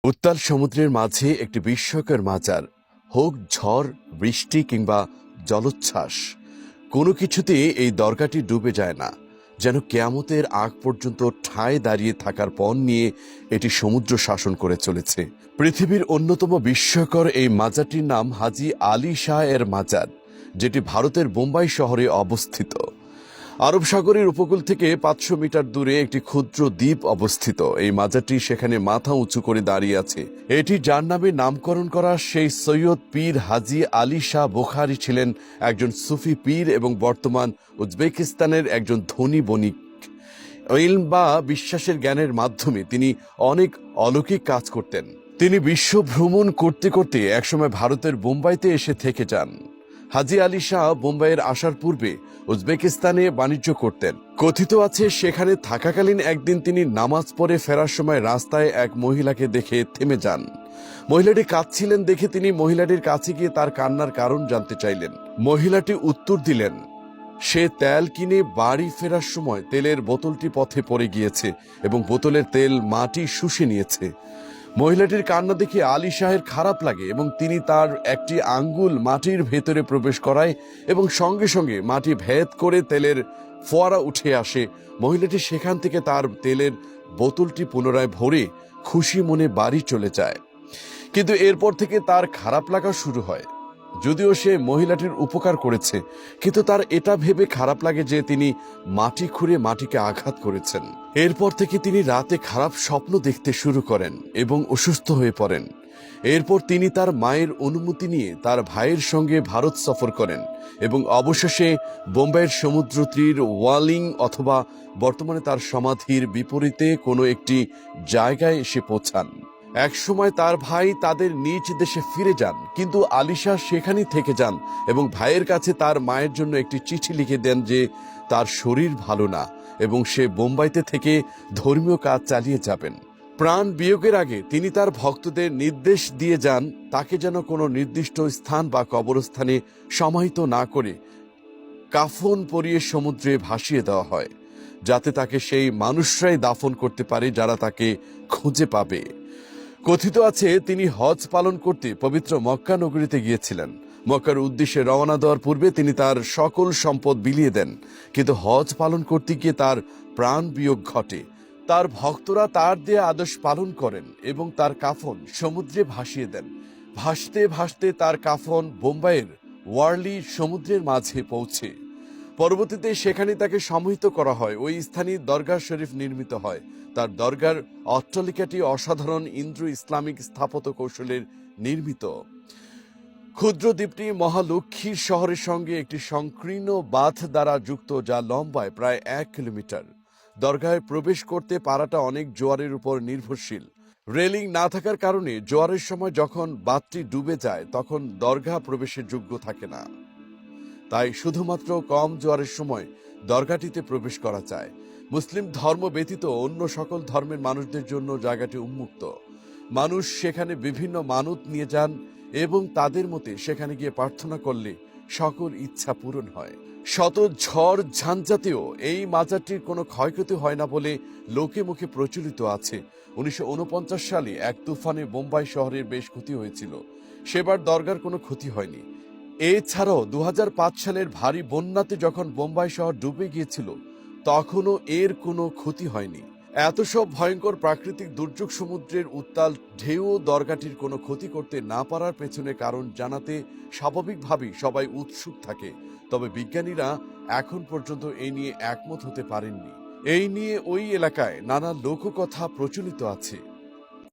উত্তাল সমুদ্রের মাঝে একটি বিস্ময়কর মাজার, হোক ঝড়, বৃষ্টি কিংবা জলোচ্ছ্বাস, কোনো কিছুতে এই দরগাটি ডুবে যায় না। যেন কেয়ামতের আগ পর্যন্ত ঠায় দাঁড়িয়ে থাকার পণ নিয়ে এটি সমুদ্র শাসন করে চলেছে। পৃথিবীর অন্যতম বিস্ময়কর এই মাজারটির নাম হাজী আলী শাহ এর মাজার, যেটি ভারতের বোম্বাই শহরে অবস্থিত। আরব সাগরের উপকূল থেকে 500 মিটার দূরে একটি ক্ষুদ্র দ্বীপ অবস্থিত। এই মাজারটি সেখানে মাথা উঁচু করে দাঁড়িয়ে আছে। এটি যার নামে নামকরণ করা সেই সৈয়দ পীর হাজী আলী শাহ বুখারী ছিলেন একজন সুফি পীর এবং বর্তমান উজবেকিস্তানের একজন ধনী বণিক। ইলম বা বিশ্বাসের জ্ঞানের মাধ্যমে তিনি অনেক অলৌকিক কাজ করতেন। তিনি বিশ্ব ভ্রমণ করতে করতে একসময় ভারতের বোম্বাইতে এসে থেকে যান। হাজী আলী শাহ বোম্বাইয়ের আসার পূর্বে উজবেকিস্তানে বাণিজ্য করতেন। কথিত আছে সেখানে থাকাকালীন একদিন তিনি নামাজ পড়ে ফেরার সময় রাস্তায় এক মহিলাকে দেখে থেমে যান। মহিলাটি কাঁদছিলেন দেখে তিনি মহিলাটির কাছে গিয়ে তার কান্নার কারণ জানতে চাইলেন। মহিলাটি উত্তর দিলেন সে তেল কিনে বাড়ি ফেরার সময় তেলের বোতলটি পথে পড়ে গিয়েছে এবং বোতলের তেল মাটি শুষে নিয়েছে। মহিলাটির কান্না দেখে আলী শাহের খারাপ লাগে এবং তিনি তার একটি আঙ্গুল মাটির ভেতরে প্রবেশ করায় এবং সঙ্গে সঙ্গে মাটি ভেদ করে তেলের ফোয়ারা উঠে আসে। মহিলাটি সেখান থেকে তার তেলের বোতলটি পুনরায় ভরে খুশি মনে বাড়ি চলে যায়। কিন্তু এরপর থেকে তার খারাপ লাগা শুরু হয়। যদিও সে মহিলাটির উপকার করেছে, কিন্তু তার এটা ভেবে খারাপ লাগে যে তিনি মাটি খুঁড়ে মাটিকে আঘাত করেছেন। এরপর থেকে তিনি রাতে খারাপ স্বপ্ন দেখতে শুরু করেন এবং অসুস্থ হয়ে পড়েন। এরপর তিনি তার মায়ের অনুমতি নিয়ে তার ভাইয়ের সঙ্গে ভারত সফর করেন এবং অবশেষে বোম্বাইয়ের সমুদ্র তীর ওয়ালিং অথবা বর্তমানে তার সমাধির বিপরীতে কোনো একটি জায়গায় এসে পৌঁছান। একসময় তার ভাই তাদের নিজ দেশে ফিরে যান, কিন্তু আলী শাহ সেখানেই থেকে যান এবং ভাইয়ের কাছে তার মায়ের জন্য একটি চিঠি লিখে দেন যে তার শরীর ভালো না এবং সে বোম্বাইতে থেকে ধর্মীয় কাজ চালিয়ে যাবেন। প্রাণ বিয়োগের আগে তিনি তার ভক্তদের নির্দেশ দিয়ে যান তাকে যেন কোনো নির্দিষ্ট স্থান বা কবরস্থানে সমাহিত না করে কাফন পরিয়ে সমুদ্রে ভাসিয়ে দেওয়া হয়, যাতে তাকে সেই মানুষরাই দাফন করতে পারে যারা তাকে খুঁজে পাবে। কথিত আছে তিনি হজ পালন করতে পবিত্র মক্কা নগরীতে গিয়েছিলেন। মক্কার উদ্দেশ্যে রওনা দেওয়ার পূর্বে তিনি তার সকল সম্পদ বিলিয়ে দেন, কিন্তু হজ পালন করতে গিয়ে তার প্রাণ বিয়োগ ঘটে। তার ভক্তরা তার দেয়া আদেশ পালন করেন এবং তার কাফন সমুদ্রে ভাসিয়ে দেন। ভাসতে ভাসতে তার কাফন বোম্বাইয়ের ওয়ার্লি সমুদ্রের মাঝে পৌঁছে। পরবর্তীতে সেখানে তাকে সমাহিত করা হয়। ওই স্থানে দরগা শরীফ নির্মিত হয়। তার দরগার অট্টালিকাটি অসাধারণ ইন্দ্র ইসলামিক স্থাপত্য কৌশলের নির্মিত। ক্ষুদ্র দ্বীপটি মহালক্ষ্মীর শহরের সঙ্গে একটি সংকীর্ণ বাঁধ দ্বারা যুক্ত, যা লম্বায় প্রায় 1 কিলোমিটার। দরগায় প্রবেশ করতে পারাটা অনেক জোয়ারের উপর নির্ভরশীল। রেলিং না থাকার কারণে জোয়ারের সময় যখন বাঁধটি ডুবে যায় তখন দরগা প্রবেশের যোগ্য থাকে না। তাই শুধুমাত্র কম জোয়ারের সময় দরগাটিতে প্রবেশ করা যায়। মুসলিম ধর্ম ব্যতীত অন্য সকল ধর্মের মানুষদের জন্য জায়গাটি উন্মুক্ত। মানুষ সেখানে বিভিন্ন মানত নিয়ে যান এবং তাদের মতে সেখানে গিয়ে প্রার্থনা করলে সকল ইচ্ছা পূরণ হয়। শত ঝড় ঝঞ্ঝাতেও এই মাজারটির কোনো ক্ষয়ক্ষতি হয় না বলে লোকে মুখে প্রচলিত আছে। 1949 সালে এক তুফানে বোম্বাই শহরের বেশ ক্ষতি হয়েছিল। সেবার দরগার কোনো ক্ষতি হয়নি। এছাড়াও 2005 সালের ভারী বন্যাতে যখন বোম্বাই শহর ডুবে গিয়েছিল তখনও এর কোনো ক্ষতি হয়নি। এত সব ভয়ঙ্কর প্রাকৃতিক দুর্যোগ, সমুদ্রের উত্তাল ঢেউ দরগাটির কোনো ক্ষতি করতে না পারার পেছনে কারণ জানাতে স্বাভাবিকভাবেই সবাই উৎসুক থাকে। তবে বিজ্ঞানীরা এখন পর্যন্ত এই নিয়ে একমত হতে পারেননি। এই নিয়ে ওই এলাকায় নানা লোককথা প্রচলিত আছে।